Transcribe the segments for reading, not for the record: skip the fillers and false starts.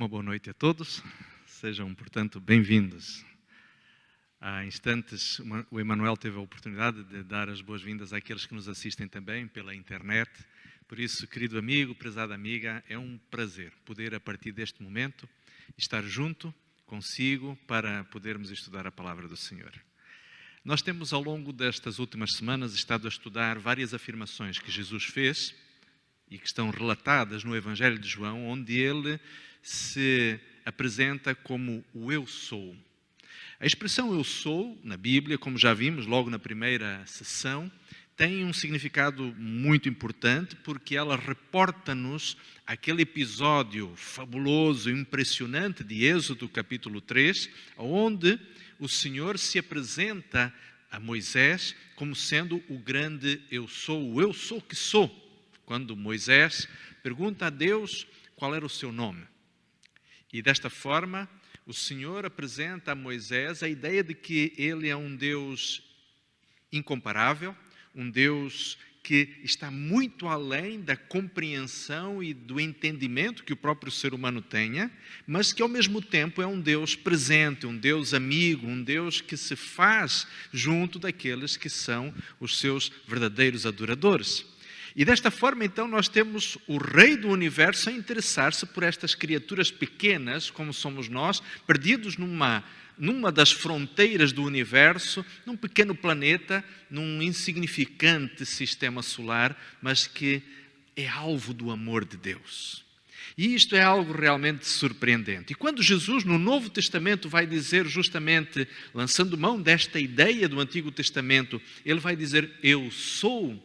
Uma boa noite a todos, sejam, portanto, bem-vindos. Há instantes, o Emanuel teve a oportunidade de dar as boas-vindas àqueles que nos assistem também pela internet. Por isso, querido amigo, prezada amiga, é um prazer poder, a partir deste momento, estar junto consigo para podermos estudar a palavra do Senhor. Nós temos, ao longo destas últimas semanas, estado a estudar várias afirmações que Jesus fez e que estão relatadas no Evangelho de João, onde ele se apresenta como o Eu Sou. A expressão Eu Sou, na Bíblia, como já vimos logo na primeira sessão, tem um significado muito importante porque ela reporta-nos aquele episódio fabuloso e impressionante de Êxodo capítulo 3, onde o Senhor se apresenta a Moisés como sendo o grande Eu Sou, o Eu Sou que sou. Quando Moisés pergunta a Deus qual era o seu nome. E desta forma, o Senhor apresenta a Moisés a ideia de que ele é um Deus incomparável, um Deus que está muito além da compreensão e do entendimento que o próprio ser humano tenha, mas que ao mesmo tempo é um Deus presente, um Deus amigo, um Deus que se faz junto daqueles que são os seus verdadeiros adoradores. E desta forma, então, nós temos o Rei do Universo a interessar-se por estas criaturas pequenas, como somos nós, perdidos numa das fronteiras do universo, num pequeno planeta, num insignificante sistema solar, mas que é alvo do amor de Deus. E isto é algo realmente surpreendente. E quando Jesus, no Novo Testamento, vai dizer justamente, lançando mão desta ideia do Antigo Testamento, ele vai dizer, eu sou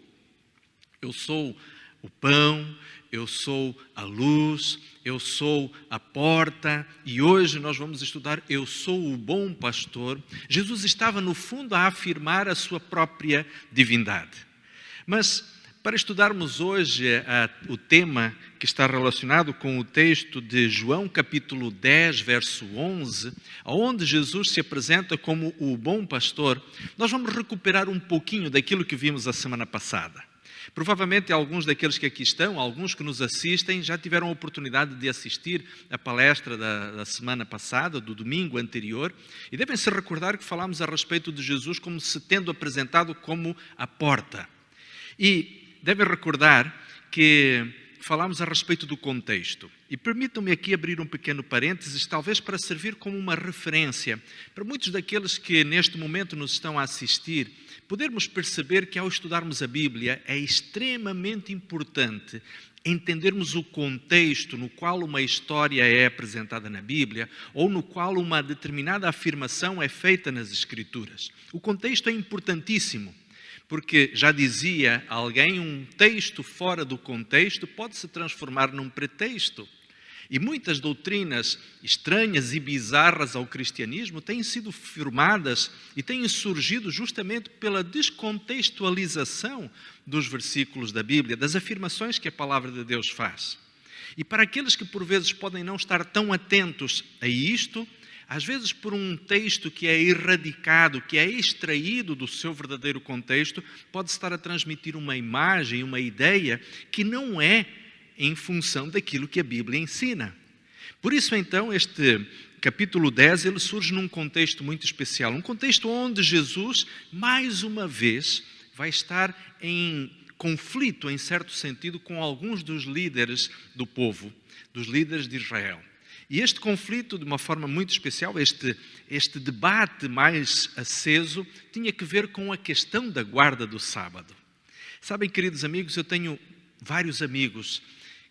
o pão, eu sou a luz, eu sou a porta, e hoje nós vamos estudar eu sou o bom pastor. Jesus estava, no fundo, a afirmar a sua própria divindade. Mas, para estudarmos hoje o tema que está relacionado com o texto de João capítulo 10, verso 11, onde Jesus se apresenta como o bom pastor, nós vamos recuperar um pouquinho daquilo que vimos a semana passada. Provavelmente alguns daqueles que aqui estão, alguns que nos assistem, já tiveram a oportunidade de assistir a palestra da semana passada, do domingo anterior, e devem se recordar que falámos a respeito de Jesus como se tendo apresentado como a porta. E devem recordar que falámos a respeito do contexto. E permitam-me aqui abrir um pequeno parênteses, talvez para servir como uma referência para muitos daqueles que neste momento nos estão a assistir, podermos perceber que ao estudarmos a Bíblia é extremamente importante entendermos o contexto no qual uma história é apresentada na Bíblia ou no qual uma determinada afirmação é feita nas Escrituras. O contexto é importantíssimo, porque já dizia alguém, um texto fora do contexto pode se transformar num pretexto. E muitas doutrinas estranhas e bizarras ao cristianismo têm sido firmadas e têm surgido justamente pela descontextualização dos versículos da Bíblia, das afirmações que a palavra de Deus faz. E para aqueles que por vezes podem não estar tão atentos a isto, às vezes por um texto que é erradicado, que é extraído do seu verdadeiro contexto, pode estar a transmitir uma imagem, uma ideia que não é em função daquilo que a Bíblia ensina. Por isso, então, este capítulo 10, ele surge num contexto muito especial, um contexto onde Jesus, mais uma vez, vai estar em conflito, em certo sentido, com alguns dos líderes do povo, dos líderes de Israel. E este conflito, de uma forma muito especial, este debate mais aceso, tinha que ver com a questão da guarda do sábado. Sabem, queridos amigos, eu tenho vários amigos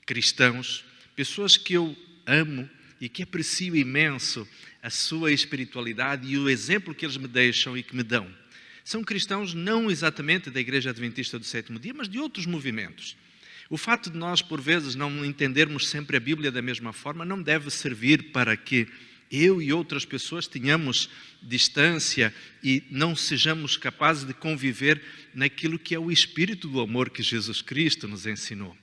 cristãos, pessoas que eu amo e que aprecio imenso a sua espiritualidade e o exemplo que eles me deixam e que me dão. São cristãos não exatamente da Igreja Adventista do Sétimo Dia, mas de outros movimentos. O fato de nós, por vezes, não entendermos sempre a Bíblia da mesma forma, não deve servir para que eu e outras pessoas tenhamos distância e não sejamos capazes de conviver naquilo que é o espírito do amor que Jesus Cristo nos ensinou.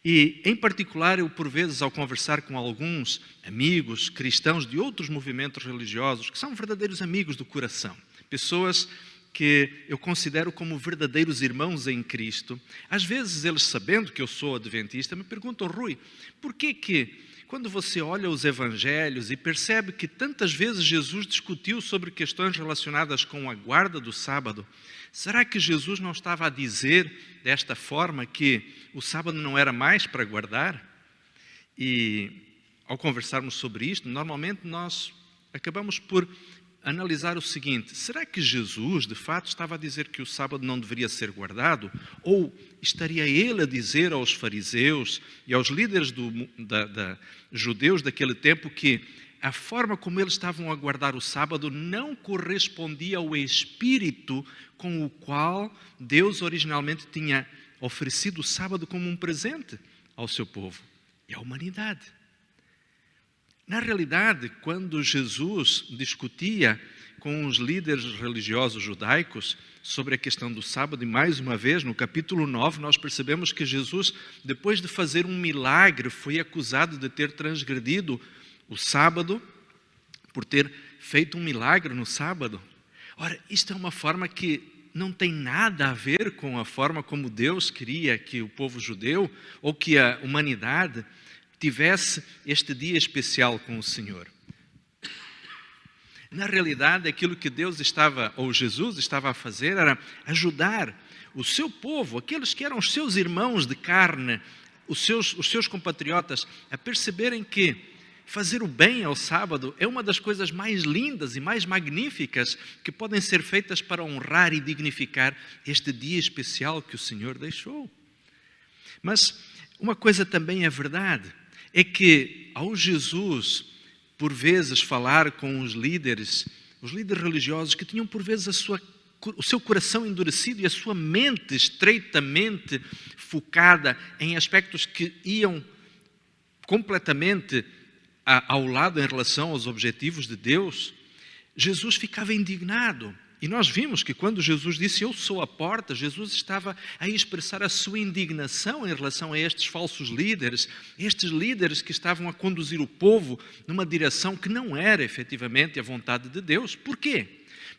E, em particular, eu, por vezes, ao conversar com alguns amigos cristãos de outros movimentos religiosos, que são verdadeiros amigos do coração, pessoas que eu considero como verdadeiros irmãos em Cristo, às vezes eles, sabendo que eu sou adventista, me perguntam, Rui, por que quando você olha os evangelhos e percebe que tantas vezes Jesus discutiu sobre questões relacionadas com a guarda do sábado, será que Jesus não estava a dizer desta forma que o sábado não era mais para guardar? E ao conversarmos sobre isto, normalmente nós acabamos por analisar o seguinte: será que Jesus, de fato, estava a dizer que o sábado não deveria ser guardado? Ou estaria ele a dizer aos fariseus e aos líderes judeus daquele tempo que a forma como eles estavam a guardar o sábado não correspondia ao espírito com o qual Deus originalmente tinha oferecido o sábado como um presente ao seu povo e à humanidade? Na realidade, quando Jesus discutia com os líderes religiosos judaicos sobre a questão do sábado, e mais uma vez, no capítulo 9, nós percebemos que Jesus, depois de fazer um milagre, foi acusado de ter transgredido o sábado, por ter feito um milagre no sábado. Ora, isto é uma forma que não tem nada a ver com a forma como Deus queria que o povo judeu, ou que a humanidade tivesse este dia especial com o Senhor. Na realidade, aquilo que Deus estava, ou Jesus estava a fazer, era ajudar o seu povo, aqueles que eram os seus irmãos de carne, os seus compatriotas, a perceberem que fazer o bem ao sábado é uma das coisas mais lindas e mais magníficas que podem ser feitas para honrar e dignificar este dia especial que o Senhor deixou. Mas uma coisa também é verdade, é que ao Jesus, por vezes, falar com os líderes religiosos que tinham por vezes o seu coração endurecido e a sua mente estreitamente focada em aspectos que iam completamente ao lado em relação aos objetivos de Deus, Jesus ficava indignado. E nós vimos que quando Jesus disse, eu sou a porta, Jesus estava a expressar a sua indignação em relação a estes falsos líderes, estes líderes que estavam a conduzir o povo numa direção que não era efetivamente a vontade de Deus. Por quê?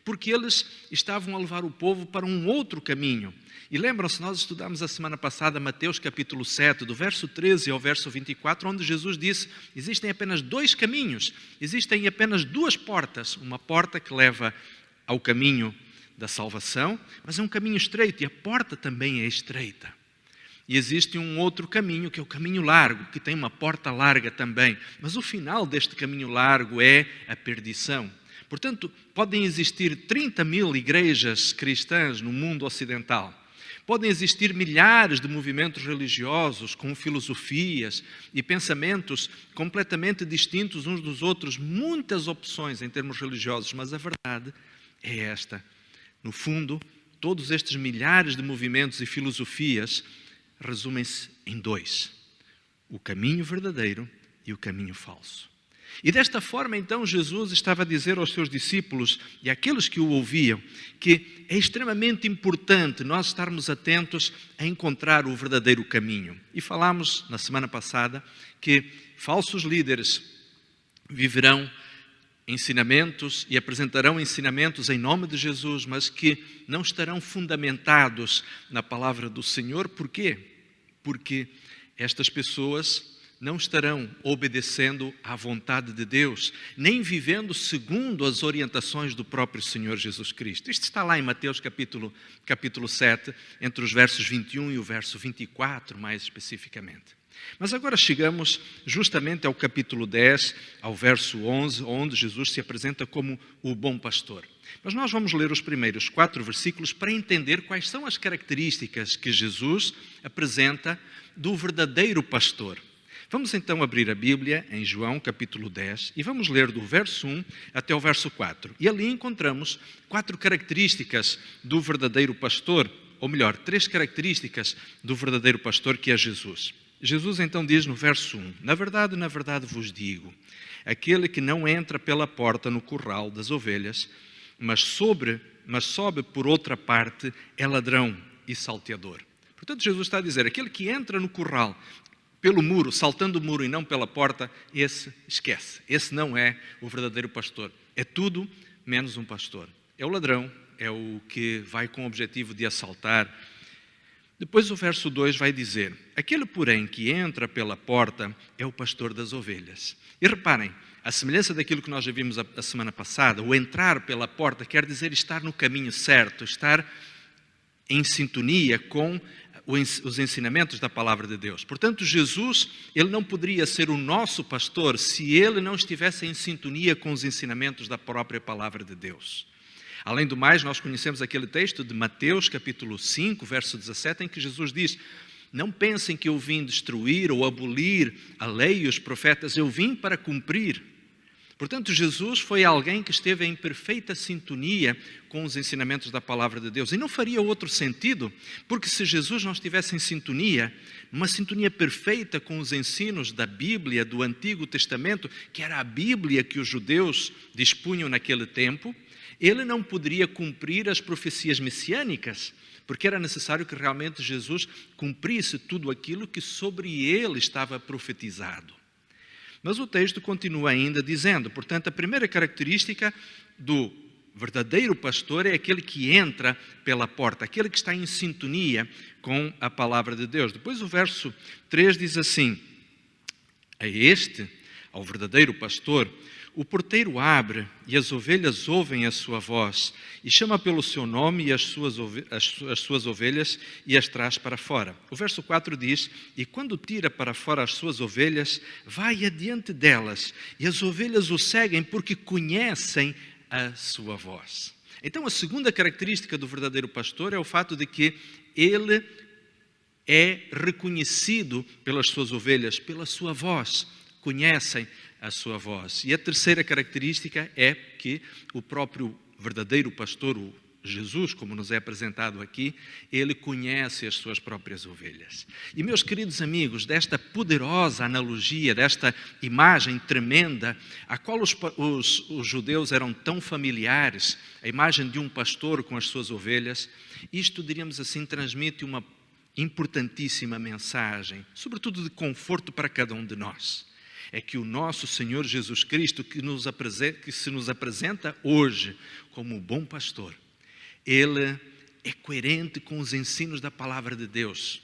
Porque eles estavam a levar o povo para um outro caminho. E lembram-se, nós estudamos a semana passada Mateus capítulo 7, do verso 13 ao verso 24, onde Jesus disse, existem apenas dois caminhos, existem apenas duas portas, uma porta que leva ao caminho da salvação, mas é um caminho estreito e a porta também é estreita. E existe um outro caminho, que é o caminho largo, que tem uma porta larga também, mas o final deste caminho largo é a perdição. Portanto, podem existir 30 mil igrejas cristãs no mundo ocidental, podem existir milhares de movimentos religiosos com filosofias e pensamentos completamente distintos uns dos outros, muitas opções em termos religiosos, mas a verdade é esta. No fundo, todos estes milhares de movimentos e filosofias resumem-se em dois: o caminho verdadeiro e o caminho falso. E desta forma, então, Jesus estava a dizer aos seus discípulos e àqueles que o ouviam que é extremamente importante nós estarmos atentos a encontrar o verdadeiro caminho. E falámos na semana passada que falsos líderes viverão ensinamentos e apresentarão ensinamentos em nome de Jesus, mas que não estarão fundamentados na palavra do Senhor. Por quê? Porque estas pessoas não estarão obedecendo à vontade de Deus, nem vivendo segundo as orientações do próprio Senhor Jesus Cristo. Isto está lá em Mateus capítulo 7, entre os versos 21 e o verso 24, mais especificamente. Mas agora chegamos justamente ao capítulo 10, ao verso 11, onde Jesus se apresenta como o bom pastor. Mas nós vamos ler os primeiros 4 versículos para entender quais são as características que Jesus apresenta do verdadeiro pastor. Vamos então abrir a Bíblia em João capítulo 10 e vamos ler do verso 1 até o verso 4. E ali encontramos 4 características do verdadeiro pastor, ou melhor, 3 características do verdadeiro pastor, que é Jesus. Jesus então diz no verso 1, na verdade vos digo, aquele que não entra pela porta no curral das ovelhas, mas sobe por outra parte, é ladrão e salteador. Portanto, Jesus está a dizer, aquele que entra no curral pelo muro, saltando o muro e não pela porta, esse esquece. Esse não é o verdadeiro pastor. É tudo menos um pastor. É o ladrão, é o que vai com o objetivo de assaltar, Depois o verso 2 vai dizer: aquele, porém, que entra pela porta é o pastor das ovelhas. E reparem, a semelhança daquilo que nós já vimos a semana passada, o entrar pela porta quer dizer estar no caminho certo, estar em sintonia com os ensinamentos da palavra de Deus. Portanto, Jesus, ele não poderia ser o nosso pastor se ele não estivesse em sintonia com os ensinamentos da própria palavra de Deus. Além do mais, nós conhecemos aquele texto de Mateus, capítulo 5, verso 17, em que Jesus diz: não pensem que eu vim destruir ou abolir a lei e os profetas, eu vim para cumprir. Portanto, Jesus foi alguém que esteve em perfeita sintonia com os ensinamentos da palavra de Deus. E não faria outro sentido, porque se Jesus não estivesse em sintonia, numa sintonia perfeita com os ensinos da Bíblia, do Antigo Testamento, que era a Bíblia que os judeus dispunham naquele tempo, ele não poderia cumprir as profecias messiânicas, porque era necessário que realmente Jesus cumprisse tudo aquilo que sobre ele estava profetizado. Mas o texto continua ainda dizendo, portanto, a primeira característica do verdadeiro pastor é aquele que entra pela porta, aquele que está em sintonia com a palavra de Deus. Depois o verso 3 diz assim: ao verdadeiro pastor, o porteiro abre e as ovelhas ouvem a sua voz e chama pelo seu nome e as suas ovelhas e as traz para fora. O verso 4 diz: e quando tira para fora as suas ovelhas, vai adiante delas e as ovelhas o seguem porque conhecem a sua voz. Então a segunda característica do verdadeiro pastor é o fato de que ele é reconhecido pelas suas ovelhas, pela sua voz, conhecem a sua voz. E a terceira característica é que o próprio verdadeiro pastor, o Jesus, como nos é apresentado aqui, ele conhece as suas próprias ovelhas. E meus queridos amigos, desta poderosa analogia, desta imagem tremenda, a qual os judeus eram tão familiares, a imagem de um pastor com as suas ovelhas, isto, diríamos assim, transmite uma importantíssima mensagem, sobretudo de conforto para cada um de nós. É que o nosso Senhor Jesus Cristo, que se nos apresenta hoje como o bom pastor, ele é coerente com os ensinos da palavra de Deus.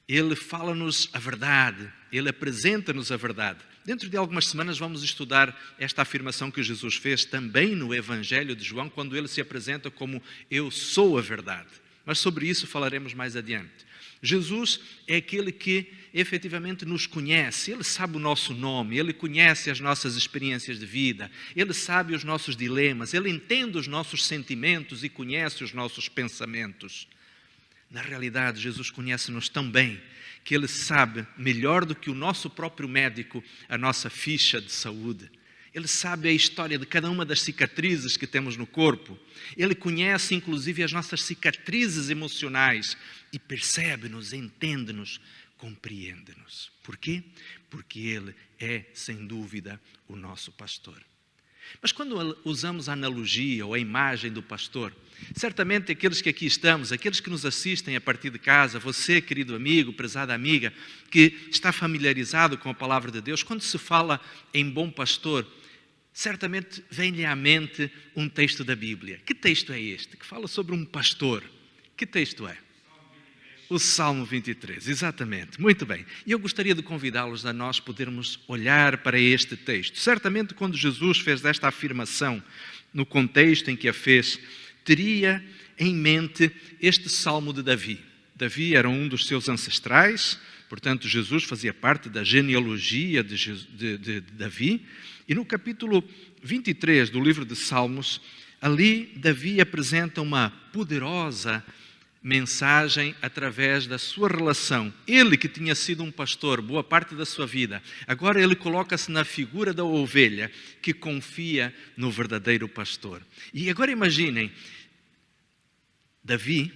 Ele fala-nos a verdade, ele apresenta-nos a verdade. Dentro de algumas semanas vamos estudar esta afirmação que Jesus fez também no Evangelho de João, quando ele se apresenta como eu sou a verdade. Mas sobre isso falaremos mais adiante. Jesus é aquele que efetivamente nos conhece, ele sabe o nosso nome, ele conhece as nossas experiências de vida, ele sabe os nossos dilemas, ele entende os nossos sentimentos e conhece os nossos pensamentos. Na realidade, Jesus conhece-nos tão bem que ele sabe melhor do que o nosso próprio médico a nossa ficha de saúde. Ele sabe a história de cada uma das cicatrizes que temos no corpo. Ele conhece, inclusive, as nossas cicatrizes emocionais e percebe-nos, entende-nos, compreende-nos. Por quê? Porque Ele é, sem dúvida, o nosso pastor. Mas quando usamos a analogia ou a imagem do pastor, certamente aqueles que aqui estamos, aqueles que nos assistem a partir de casa, você, querido amigo, prezada amiga, que está familiarizado com a palavra de Deus, quando se fala em bom pastor, certamente vem-lhe à mente um texto da Bíblia. Que texto é este? Que fala sobre um pastor. Que texto é? O Salmo 23, exatamente. Muito bem. E eu gostaria de convidá-los a nós podermos olhar para este texto. Certamente quando Jesus fez esta afirmação, no contexto em que a fez, teria em mente este Salmo de Davi. Davi era um dos seus ancestrais, portanto Jesus fazia parte da genealogia de Davi. E no capítulo 23 do livro de Salmos, ali Davi apresenta uma poderosa mensagem através da sua relação. Ele que tinha sido um pastor boa parte da sua vida, agora ele coloca-se na figura da ovelha que confia no verdadeiro pastor. E agora imaginem, Davi,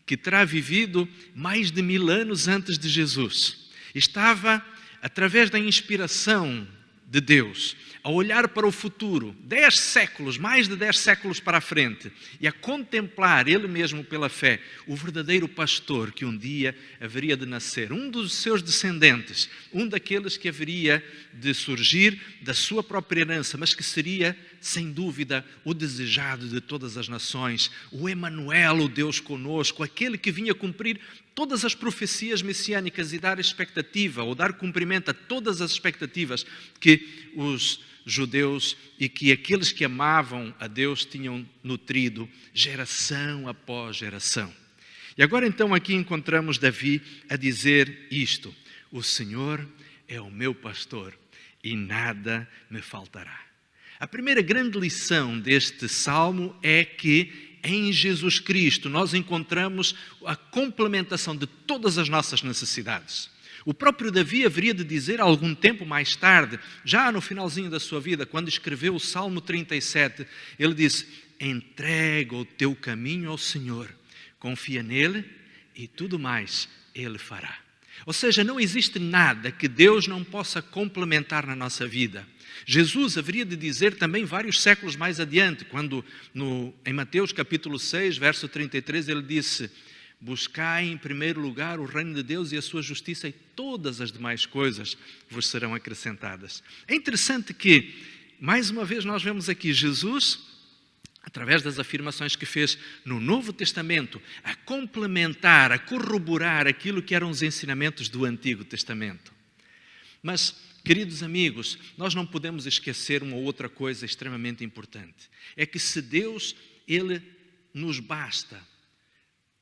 que terá vivido mais de 1000 anos antes de Jesus, estava, através da inspiração de Deus, a olhar para o futuro, 10 séculos, mais de 10 séculos para a frente, e a contemplar ele mesmo pela fé, o verdadeiro pastor que um dia haveria de nascer, um dos seus descendentes, um daqueles que haveria de surgir da sua própria herança, mas que seria, sem dúvida, o desejado de todas as nações, o Emanuel, o Deus conosco, aquele que vinha cumprir todas as profecias messiânicas e dar expectativa, ou dar cumprimento a todas as expectativas que os judeus e que aqueles que amavam a Deus tinham nutrido geração após geração. E agora então aqui encontramos Davi a dizer isto: o Senhor é o meu pastor e nada me faltará. A primeira grande lição deste salmo é que em Jesus Cristo nós encontramos a complementação de todas as nossas necessidades. O próprio Davi haveria de dizer algum tempo mais tarde, já no finalzinho da sua vida, quando escreveu o Salmo 37, ele disse: entrega o teu caminho ao Senhor, confia nele e tudo mais ele fará. Ou seja, não existe nada que Deus não possa complementar na nossa vida. Jesus haveria de dizer também vários séculos mais adiante, quando em Mateus capítulo 6, verso 33, ele disse: buscai em primeiro lugar o reino de Deus e a sua justiça, e todas as demais coisas vos serão acrescentadas. É interessante que, mais uma vez, nós vemos aqui Jesus, através das afirmações que fez no Novo Testamento, a complementar, a corroborar aquilo que eram os ensinamentos do Antigo Testamento. Mas, queridos amigos, nós não podemos esquecer uma outra coisa extremamente importante. É que se Deus, Ele nos basta,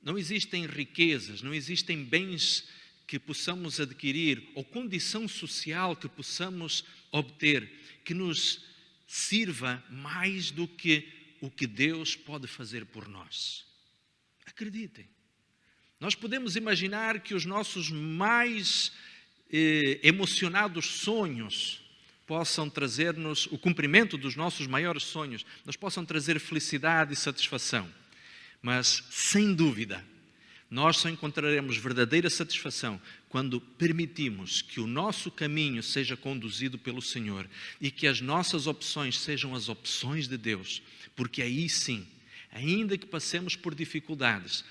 não existem riquezas, não existem bens que possamos adquirir ou condição social que possamos obter que nos sirva mais do que o que Deus pode fazer por nós. Acreditem. Nós podemos imaginar que os nossos mais emocionados sonhos possam trazer-nos o cumprimento dos nossos maiores sonhos, nos possam trazer felicidade e satisfação. Mas, sem dúvida, nós só encontraremos verdadeira satisfação quando permitimos que o nosso caminho seja conduzido pelo Senhor e que as nossas opções sejam as opções de Deus, porque aí sim, ainda que passemos por dificuldades,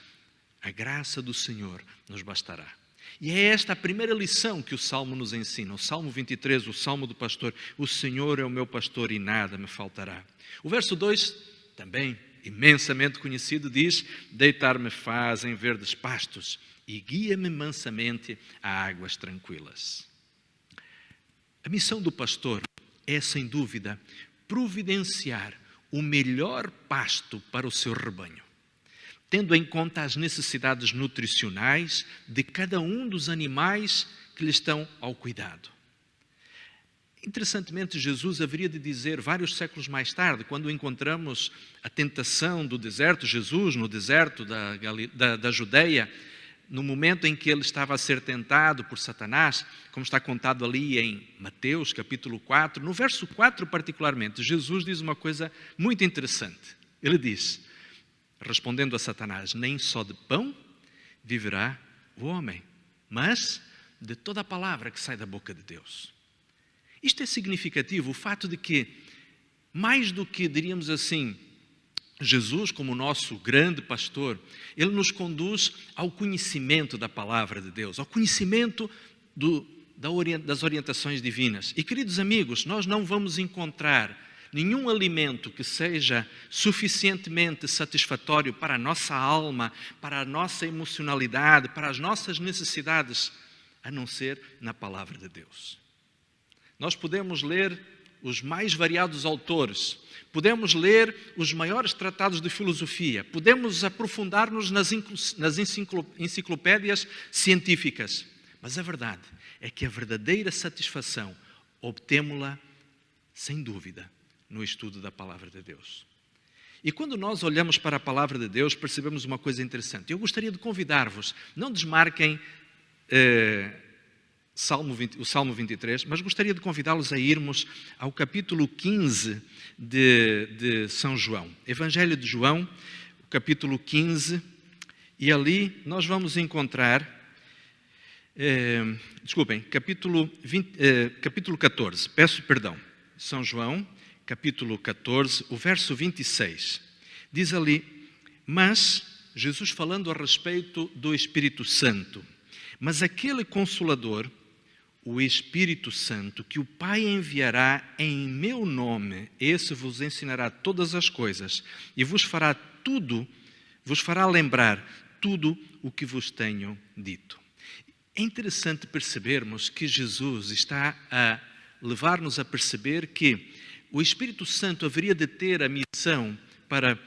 a graça do Senhor nos bastará. E é esta a primeira lição que o Salmo nos ensina. O Salmo 23, o Salmo do pastor: o Senhor é o meu pastor e nada me faltará. O verso 2, também imensamente conhecido, diz: deitar-me faz em verdes pastos e guia-me mansamente a águas tranquilas. A missão do pastor é, sem dúvida, providenciar o melhor pasto para o seu rebanho, tendo em conta as necessidades nutricionais de cada um dos animais que lhe estão ao cuidado. Interessantemente, Jesus haveria de dizer vários séculos mais tarde, quando encontramos a tentação do deserto, Jesus no deserto da Judeia, no momento em que ele estava a ser tentado por Satanás, como está contado ali em Mateus capítulo 4, no verso 4 particularmente, Jesus diz uma coisa muito interessante. Ele diz, respondendo a Satanás: nem só de pão viverá o homem, mas de toda a palavra que sai da boca de Deus. Isto é significativo, o fato de que, mais do que, diríamos assim, Jesus como nosso grande pastor, Ele nos conduz ao conhecimento da palavra de Deus, ao conhecimento das orientações divinas. E, queridos amigos, nós não vamos encontrar nenhum alimento que seja suficientemente satisfatório para a nossa alma, para a nossa emocionalidade, para as nossas necessidades, a não ser na palavra de Deus. Nós podemos ler os mais variados autores, podemos ler os maiores tratados de filosofia, podemos aprofundar-nos nas enciclopédias científicas, mas a verdade é que a verdadeira satisfação obtemo-la, sem dúvida, no estudo da palavra de Deus. E quando nós olhamos para a palavra de Deus, percebemos uma coisa interessante. Eu gostaria de convidar-vos, não desmarquem o Salmo 23, mas gostaria de convidá-los a irmos ao capítulo 15 de São João. Evangelho de João, capítulo 15, e ali nós vamos encontrar, capítulo 14, peço perdão. São João, capítulo 14, o verso 26. Diz ali, mas, Jesus falando a respeito do Espírito Santo, mas aquele Consolador, o Espírito Santo, que o Pai enviará em meu nome, esse vos ensinará todas as coisas e vos fará lembrar tudo o que vos tenho dito. É interessante percebermos que Jesus está a levar-nos a perceber que o Espírito Santo haveria de ter a missão para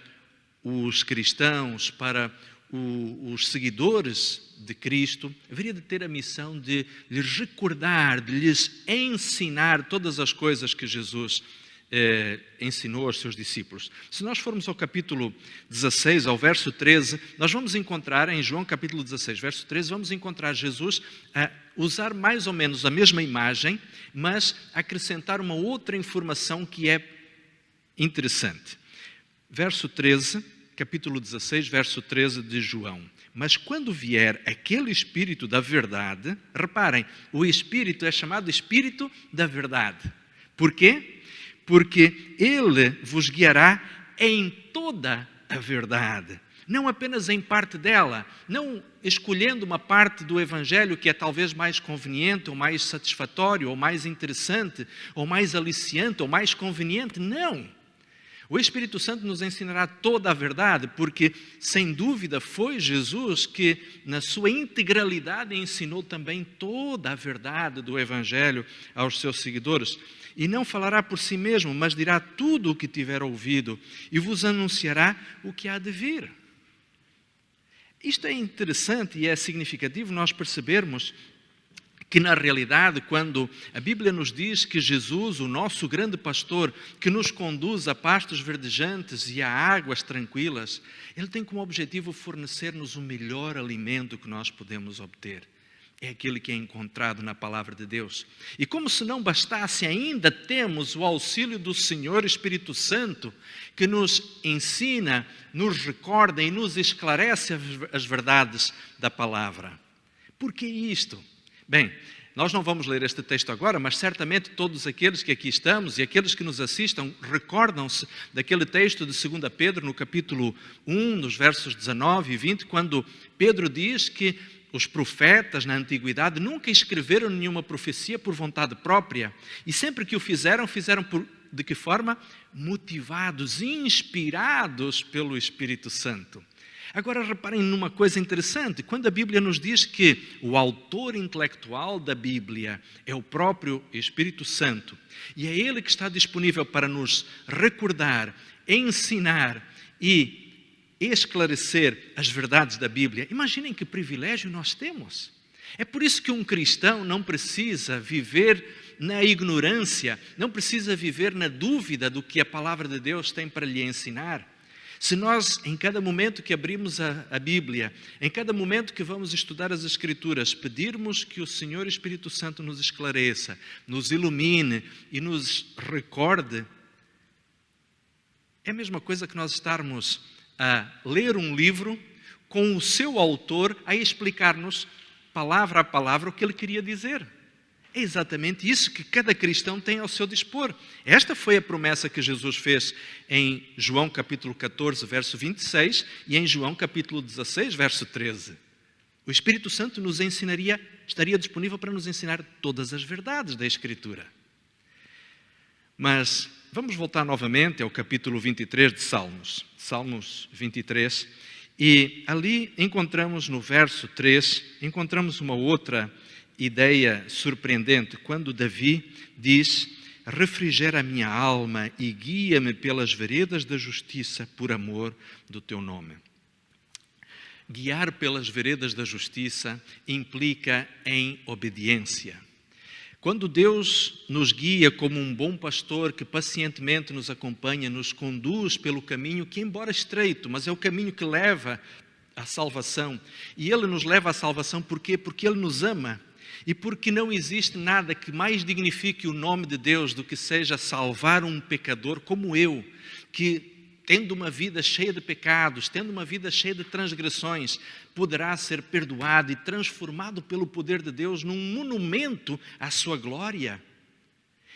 os cristãos, para os seguidores de Cristo, haveria de ter a missão de lhes recordar, de lhes ensinar todas as coisas que Jesus ensinou aos seus discípulos. Se nós formos ao capítulo 16, ao verso 13, nós vamos encontrar, em João capítulo 16, verso 13, vamos encontrar Jesus a usar mais ou menos a mesma imagem, mas acrescentar uma outra informação que é interessante. Verso 13, capítulo 16, verso 13 de João. Mas quando vier aquele Espírito da verdade, reparem, o Espírito é chamado Espírito da verdade. Por quê? Porque Ele vos guiará em toda a verdade. Não apenas em parte dela, não escolhendo uma parte do Evangelho que é talvez mais conveniente, ou mais satisfatório, ou mais interessante, ou mais aliciante, ou mais conveniente. Não! O Espírito Santo nos ensinará toda a verdade, porque, sem dúvida, foi Jesus que, na sua integralidade, ensinou também toda a verdade do Evangelho aos seus seguidores. E não falará por si mesmo, mas dirá tudo o que tiver ouvido e vos anunciará o que há de vir. Isto é interessante e é significativo nós percebermos que, na realidade, quando a Bíblia nos diz que Jesus, o nosso grande pastor, que nos conduz a pastos verdejantes e a águas tranquilas, Ele tem como objetivo fornecer-nos o melhor alimento que nós podemos obter. É aquele que é encontrado na Palavra de Deus. E como se não bastasse, ainda temos o auxílio do Senhor Espírito Santo, que nos ensina, nos recorda e nos esclarece as verdades da Palavra. Por que isto? Bem, nós não vamos ler este texto agora, mas certamente todos aqueles que aqui estamos e aqueles que nos assistam recordam-se daquele texto de 2 Pedro, no capítulo 1, nos versos 19 e 20, quando Pedro diz que os profetas na antiguidade nunca escreveram nenhuma profecia por vontade própria e sempre que o fizeram, de que forma? Motivados, inspirados pelo Espírito Santo. Agora reparem numa coisa interessante, quando a Bíblia nos diz que o autor intelectual da Bíblia é o próprio Espírito Santo e é Ele que está disponível para nos recordar, ensinar e esclarecer as verdades da Bíblia. Imaginem que privilégio nós temos. É por isso que um cristão não precisa viver na ignorância, não precisa viver na dúvida do que a Palavra de Deus tem para lhe ensinar. Se nós, em cada momento que abrimos a Bíblia, em cada momento que vamos estudar as Escrituras, pedirmos que o Senhor Espírito Santo nos esclareça, nos ilumine e nos recorde, é a mesma coisa que nós estarmos a ler um livro com o seu autor a explicar-nos, palavra a palavra, o que ele queria dizer. É exatamente isso que cada cristão tem ao seu dispor. Esta foi a promessa que Jesus fez em João capítulo 14, verso 26 e em João capítulo 16, verso 13. O Espírito Santo nos estaria disponível para nos ensinar todas as verdades da Escritura. Mas vamos voltar novamente ao capítulo 23 de Salmos. Salmos 23. E ali encontramos no verso 3, encontramos uma outra ideia surpreendente, quando Davi diz: refrigera a minha alma e guia-me pelas veredas da justiça por amor do teu nome. Guiar pelas veredas da justiça implica em obediência. Quando Deus nos guia como um bom pastor que pacientemente nos acompanha, nos conduz pelo caminho que, embora estreito, mas é o caminho que leva à salvação. E Ele nos leva à salvação por quê? Porque Ele nos ama. E porque não existe nada que mais dignifique o nome de Deus do que seja salvar um pecador como eu, que tendo uma vida cheia de pecados, tendo uma vida cheia de transgressões, poderá ser perdoado e transformado pelo poder de Deus num monumento à sua glória.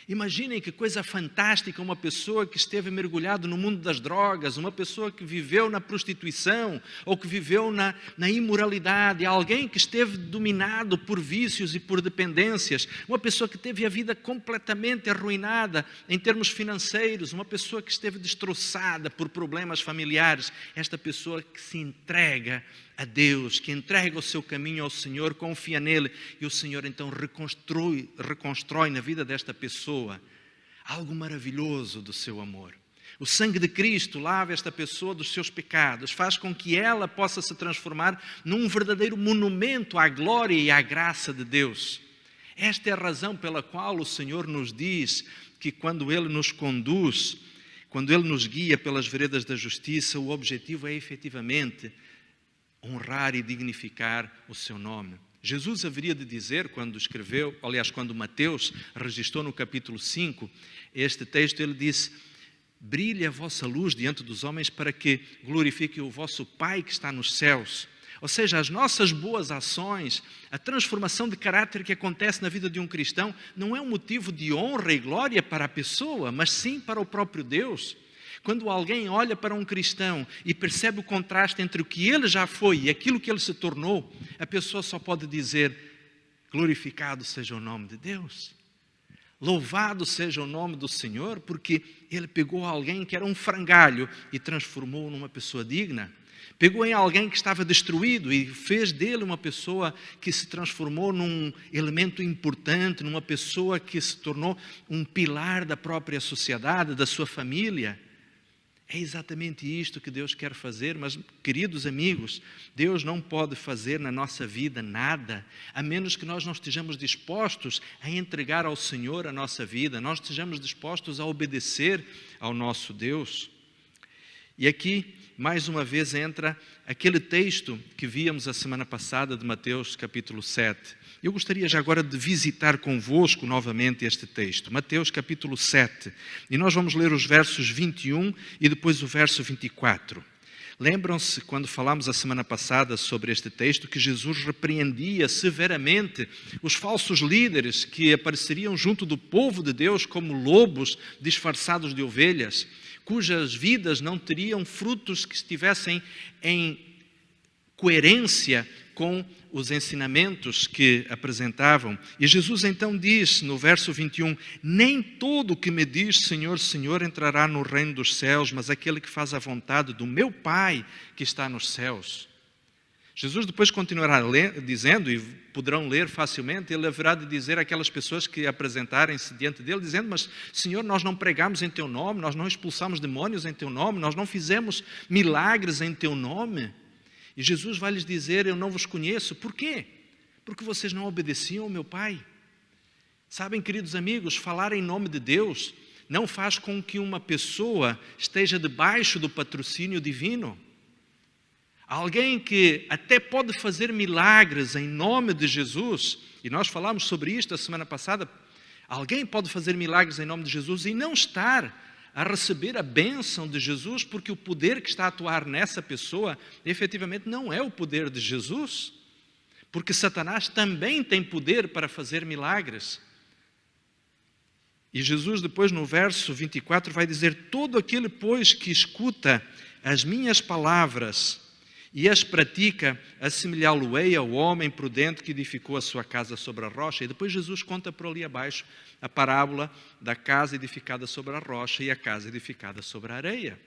Imaginem que coisa fantástica uma pessoa que esteve mergulhado no mundo das drogas, uma pessoa que viveu na prostituição ou que viveu na imoralidade, alguém que esteve dominado por vícios e por dependências, uma pessoa que teve a vida completamente arruinada em termos financeiros, uma pessoa que esteve destroçada por problemas familiares, esta pessoa que se entrega a Deus, que entrega o seu caminho ao Senhor, confia nele, e o Senhor então reconstrói na vida desta pessoa algo maravilhoso do seu amor. O sangue de Cristo lava esta pessoa dos seus pecados, faz com que ela possa se transformar num verdadeiro monumento à glória e à graça de Deus. Esta é a razão pela qual o Senhor nos diz que quando Ele nos conduz, quando Ele nos guia pelas veredas da justiça, o objetivo é efetivamente honrar e dignificar o seu nome. Jesus haveria de dizer, quando escreveu, aliás, quando Mateus registrou no capítulo 5, este texto, ele disse: brilhe a vossa luz diante dos homens para que glorifique o vosso Pai que está nos céus. Ou seja, as nossas boas ações, a transformação de caráter que acontece na vida de um cristão, não é um motivo de honra e glória para a pessoa, mas sim para o próprio Deus. Quando alguém olha para um cristão e percebe o contraste entre o que ele já foi e aquilo que ele se tornou, a pessoa só pode dizer: glorificado seja o nome de Deus. Louvado seja o nome do Senhor, porque Ele pegou alguém que era um frangalho e transformou numa pessoa digna. Pegou em alguém que estava destruído e fez dele uma pessoa que se transformou num elemento importante, numa pessoa que se tornou um pilar da própria sociedade, da sua família. É exatamente isto que Deus quer fazer, mas, queridos amigos, Deus não pode fazer na nossa vida nada, a menos que nós não estejamos dispostos a entregar ao Senhor a nossa vida, nós estejamos dispostos a obedecer ao nosso Deus. E aqui, mais uma vez, entra aquele texto que víamos a semana passada de Mateus capítulo 7. Eu gostaria já agora de visitar convosco novamente este texto, Mateus capítulo 7, e nós vamos ler os versos 21 e depois o verso 24. Lembram-se, quando falámos a semana passada sobre este texto, que Jesus repreendia severamente os falsos líderes que apareceriam junto do povo de Deus como lobos disfarçados de ovelhas, cujas vidas não teriam frutos que estivessem em coerência com os ensinamentos que apresentavam. E Jesus então diz no verso 21, nem todo o que me diz Senhor, Senhor entrará no reino dos céus, mas aquele que faz a vontade do meu Pai que está nos céus. Jesus depois continuará dizendo, e poderão ler facilmente, ele haverá de dizer àquelas pessoas que apresentarem-se diante dele, dizendo, mas Senhor, nós não pregamos em teu nome, nós não expulsamos demônios em teu nome, nós não fizemos milagres em teu nome. E Jesus vai lhes dizer, eu não vos conheço. Por quê? Porque vocês não obedeciam ao meu Pai. Sabem, queridos amigos, falar em nome de Deus não faz com que uma pessoa esteja debaixo do patrocínio divino. Alguém que até pode fazer milagres em nome de Jesus, e nós falamos sobre isto a semana passada, alguém pode fazer milagres em nome de Jesus e não estar a receber a bênção de Jesus, porque o poder que está a atuar nessa pessoa, efetivamente não é o poder de Jesus, porque Satanás também tem poder para fazer milagres. E Jesus depois no verso 24 vai dizer, todo aquele pois que escuta as minhas palavras e as pratica, assemelhá-lo-ei ao homem prudente que edificou a sua casa sobre a rocha. E depois Jesus conta por ali abaixo a parábola da casa edificada sobre a rocha e a casa edificada sobre a areia.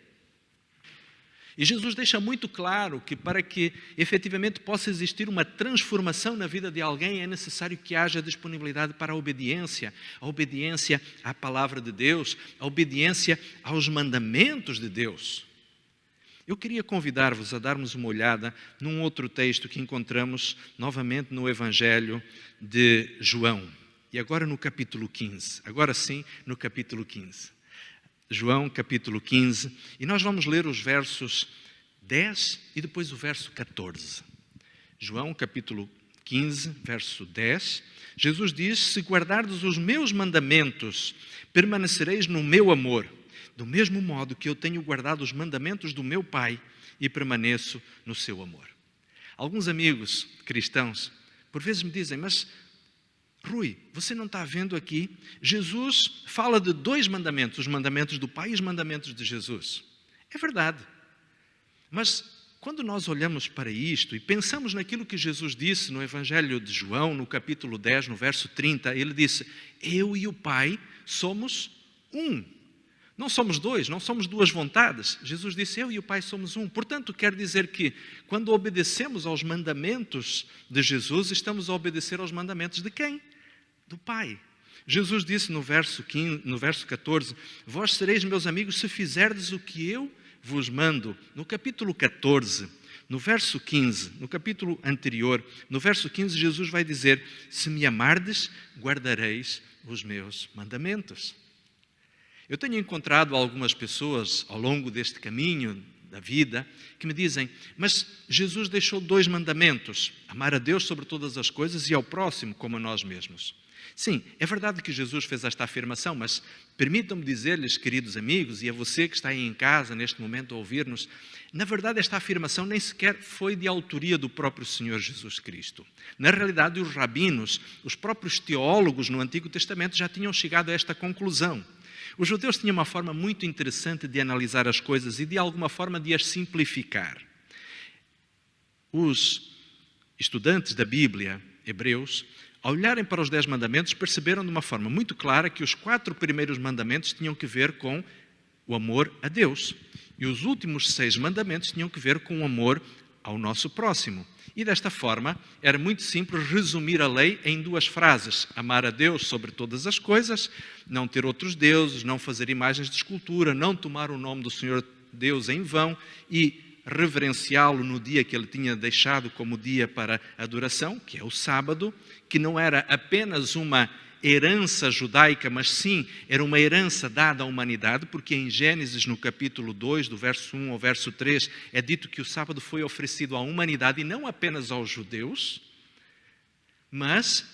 E Jesus deixa muito claro que para que efetivamente possa existir uma transformação na vida de alguém, é necessário que haja disponibilidade para a obediência à palavra de Deus, a obediência aos mandamentos de Deus. Eu queria convidar-vos a darmos uma olhada num outro texto que encontramos novamente no Evangelho de João. E agora no capítulo 15. Agora sim, no capítulo 15. João, capítulo 15. E nós vamos ler os versos 10 e depois o verso 14. João, capítulo 15, verso 10. Jesus diz, se guardardes os meus mandamentos, permanecereis no meu amor. Do mesmo modo que eu tenho guardado os mandamentos do meu Pai e permaneço no seu amor. Alguns amigos cristãos, por vezes me dizem, mas Rui, você não está vendo aqui? Jesus fala de 2 mandamentos, os mandamentos do Pai e os mandamentos de Jesus. É verdade. Mas quando nós olhamos para isto e pensamos naquilo que Jesus disse no Evangelho de João, no capítulo 10, no verso 30, ele disse: eu e o Pai somos um. Não somos 2, não somos 2 vontades. Jesus disse: eu e o Pai somos um. Portanto, quer dizer que quando obedecemos aos mandamentos de Jesus, estamos a obedecer aos mandamentos de quem? Do Pai. Jesus disse no verso 14, vós sereis meus amigos se fizerdes o que eu vos mando. No capítulo 14, no verso 15, no capítulo anterior, no verso 15, Jesus vai dizer: se me amardes, guardareis os meus mandamentos. Eu tenho encontrado algumas pessoas ao longo deste caminho da vida que me dizem: mas Jesus deixou 2 mandamentos, amar a Deus sobre todas as coisas e ao próximo como a nós mesmos. Sim, é verdade que Jesus fez esta afirmação, mas permitam-me dizer-lhes, queridos amigos, e a você que está aí em casa neste momento a ouvir-nos, na verdade esta afirmação nem sequer foi de autoria do próprio Senhor Jesus Cristo. Na realidade, os rabinos, os próprios teólogos no Antigo Testamento já tinham chegado a esta conclusão. Os judeus tinham uma forma muito interessante de analisar as coisas e de alguma forma de as simplificar. Os estudantes da Bíblia, hebreus, ao olharem para os 10 mandamentos, perceberam de uma forma muito clara que os 4 primeiros mandamentos tinham que ver com o amor a Deus. E os últimos 6 mandamentos tinham que ver com o amor ao nosso próximo. E desta forma, era muito simples resumir a lei em 2 frases: amar a Deus sobre todas as coisas, não ter outros deuses, não fazer imagens de escultura, não tomar o nome do Senhor Deus em vão e reverenciá-lo no dia que ele tinha deixado como dia para adoração, que é o sábado, que não era apenas uma herança judaica, mas sim era uma herança dada à humanidade, porque em Gênesis, no capítulo 2, do verso 1 ao verso 3, é dito que o sábado foi oferecido à humanidade e não apenas aos judeus, mas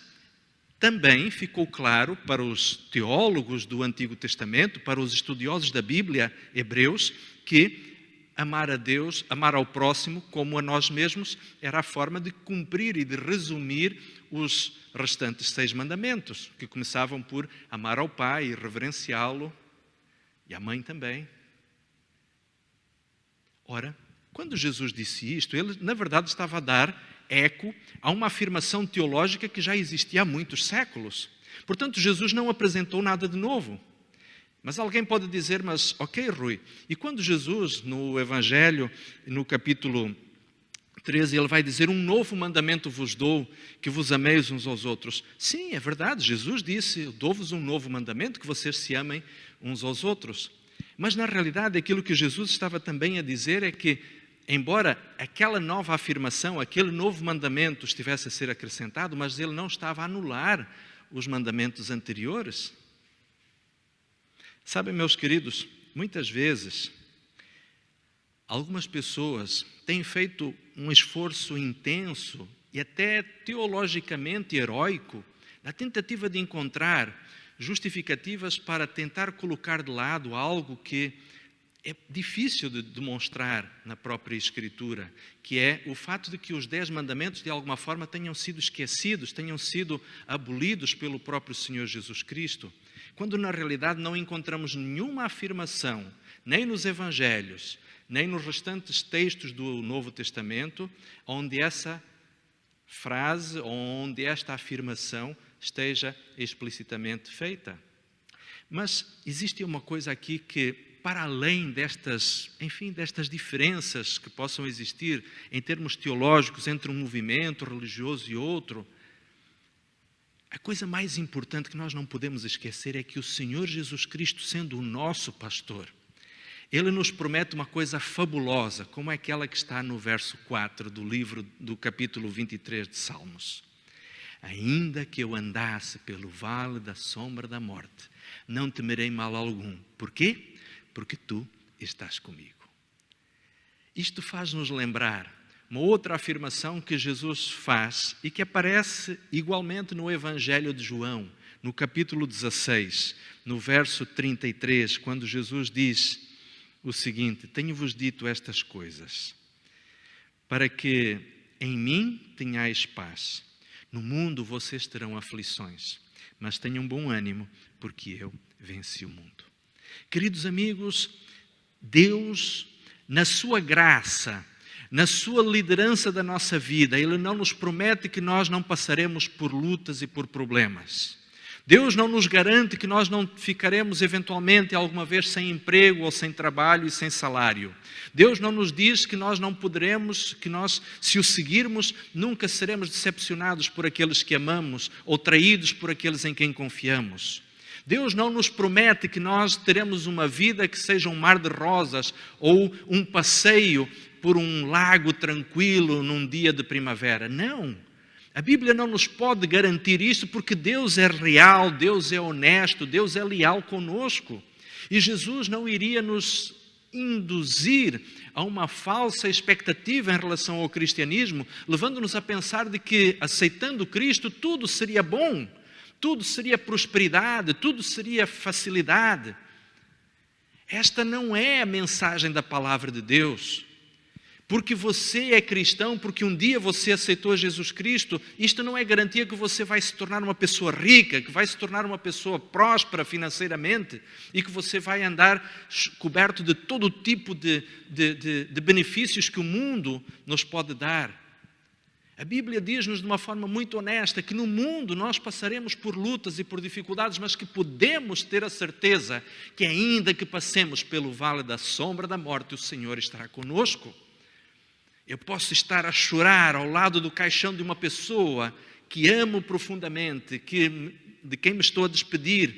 também ficou claro para os teólogos do Antigo Testamento, para os estudiosos da Bíblia, hebreus, que amar a Deus, amar ao próximo como a nós mesmos, era a forma de cumprir e de resumir os restantes 6 mandamentos, que começavam por amar ao Pai e reverenciá-lo, e à mãe também. Ora, quando Jesus disse isto, ele na verdade estava a dar eco a uma afirmação teológica que já existia há muitos séculos. Portanto, Jesus não apresentou nada de novo. Mas alguém pode dizer: mas ok, Rui, e quando Jesus, no Evangelho, no capítulo 13, ele vai dizer: um novo mandamento vos dou, que vos ameis uns aos outros. Sim, é verdade, Jesus disse: dou-vos um novo mandamento, que vocês se amem uns aos outros. Mas na realidade aquilo que Jesus estava também a dizer é que, embora aquela nova afirmação, aquele novo mandamento estivesse a ser acrescentado, mas ele não estava a anular os mandamentos anteriores. Sabem, meus queridos, muitas vezes, algumas pessoas têm feito um esforço intenso e até teologicamente heróico na tentativa de encontrar justificativas para tentar colocar de lado algo que é difícil de demonstrar na própria Escritura, que é o fato de que os 10 mandamentos de alguma forma tenham sido esquecidos, tenham sido abolidos pelo próprio Senhor Jesus Cristo, quando na realidade não encontramos nenhuma afirmação, nem nos Evangelhos, nem nos restantes textos do Novo Testamento, onde essa frase, onde esta afirmação esteja explicitamente feita. Mas existe uma coisa aqui que, para além destas diferenças que possam existir em termos teológicos entre um movimento religioso e outro, a coisa mais importante que nós não podemos esquecer é que o Senhor Jesus Cristo, sendo o nosso pastor, Ele nos promete uma coisa fabulosa, como é aquela que está no verso 4 do livro do capítulo 23 de Salmos. Ainda que eu andasse pelo vale da sombra da morte, não temerei mal algum. Porquê? Porque tu estás comigo. Isto faz-nos lembrar uma outra afirmação que Jesus faz e que aparece igualmente no Evangelho de João, no capítulo 16, no verso 33, quando Jesus diz o seguinte: tenho-vos dito estas coisas, para que em mim tenhais paz. No mundo vocês terão aflições, mas tenham bom ânimo, porque eu venci o mundo. Queridos amigos, Deus, na sua graça, na sua liderança da nossa vida, Ele não nos promete que nós não passaremos por lutas e por problemas. Deus não nos garante que nós não ficaremos eventualmente alguma vez sem emprego ou sem trabalho e sem salário. Deus não nos diz que nós não poderemos, que nós, se o seguirmos, nunca seremos decepcionados por aqueles que amamos ou traídos por aqueles em quem confiamos. Deus não nos promete que nós teremos uma vida que seja um mar de rosas ou um passeio por um lago tranquilo num dia de primavera. Não. A Bíblia não nos pode garantir isso porque Deus é real, Deus é honesto, Deus é leal conosco. E Jesus não iria nos induzir a uma falsa expectativa em relação ao cristianismo, levando-nos a pensar de que, aceitando Cristo, tudo seria bom, tudo seria prosperidade, tudo seria facilidade. Esta não é a mensagem da palavra de Deus. Porque você é cristão, porque um dia você aceitou Jesus Cristo, isto não é garantia que você vai se tornar uma pessoa rica, que vai se tornar uma pessoa próspera financeiramente e que você vai andar coberto de todo tipo de benefícios que o mundo nos pode dar. A Bíblia diz-nos de uma forma muito honesta que no mundo nós passaremos por lutas e por dificuldades, mas que podemos ter a certeza que ainda que passemos pelo vale da sombra da morte, o Senhor estará conosco. Eu posso estar a chorar ao lado do caixão de uma pessoa que amo profundamente, de quem me estou a despedir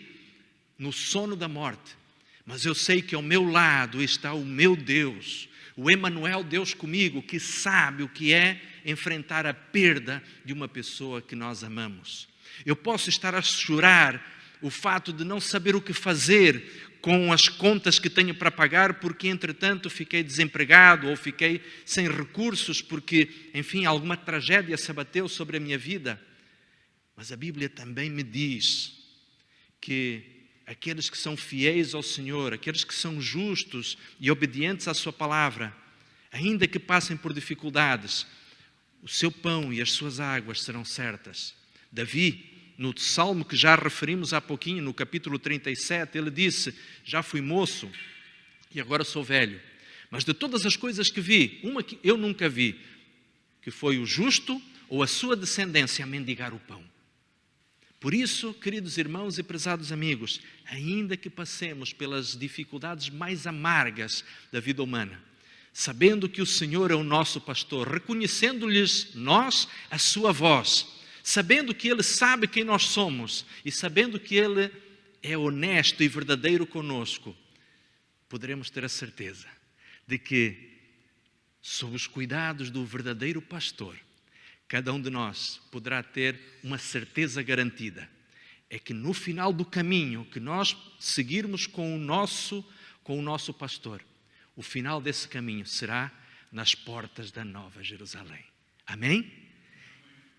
no sono da morte. Mas eu sei que ao meu lado está o meu Deus, o Emanuel, Deus comigo, que sabe o que é enfrentar a perda de uma pessoa que nós amamos. Eu posso estar a chorar o fato de não saber o que fazer com as contas que tenho para pagar, porque entretanto fiquei desempregado ou fiquei sem recursos, porque, enfim, alguma tragédia se abateu sobre a minha vida. Mas a Bíblia também me diz que aqueles que são fiéis ao Senhor, aqueles que são justos e obedientes à sua palavra, ainda que passem por dificuldades, o seu pão e as suas águas serão certas. Davi, no salmo que já referimos há pouquinho, no capítulo 37, ele disse: já fui moço e agora sou velho, mas de todas as coisas que vi, uma que eu nunca vi, que foi o justo ou a sua descendência a mendigar o pão. Por isso, queridos irmãos e prezados amigos, ainda que passemos pelas dificuldades mais amargas da vida humana, sabendo que o Senhor é o nosso pastor, reconhecendo-lhes nós a sua voz, sabendo que Ele sabe quem nós somos e sabendo que Ele é honesto e verdadeiro conosco, poderemos ter a certeza de que, sob os cuidados do verdadeiro pastor, cada um de nós poderá ter uma certeza garantida. É que no final do caminho que nós seguirmos com o nosso pastor, o final desse caminho será nas portas da Nova Jerusalém. Amém?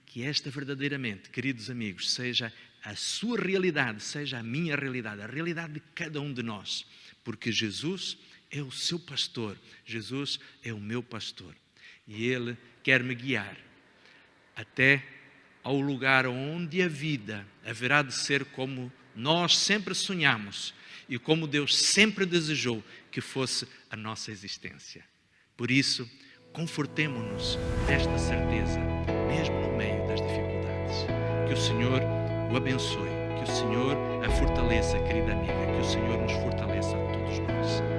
Que esta verdadeiramente, queridos amigos, seja a sua realidade, seja a minha realidade, a realidade de cada um de nós. Porque Jesus é o seu pastor, Jesus é o meu pastor. E Ele quer me guiar até ao lugar onde a vida haverá de ser como nós sempre sonhamos e como Deus sempre desejou que fosse a nossa existência. Por isso, confortemo-nos nesta certeza, mesmo no meio das dificuldades. Que o Senhor o abençoe, que o Senhor a fortaleça, querida amiga, que o Senhor nos fortaleça a todos nós.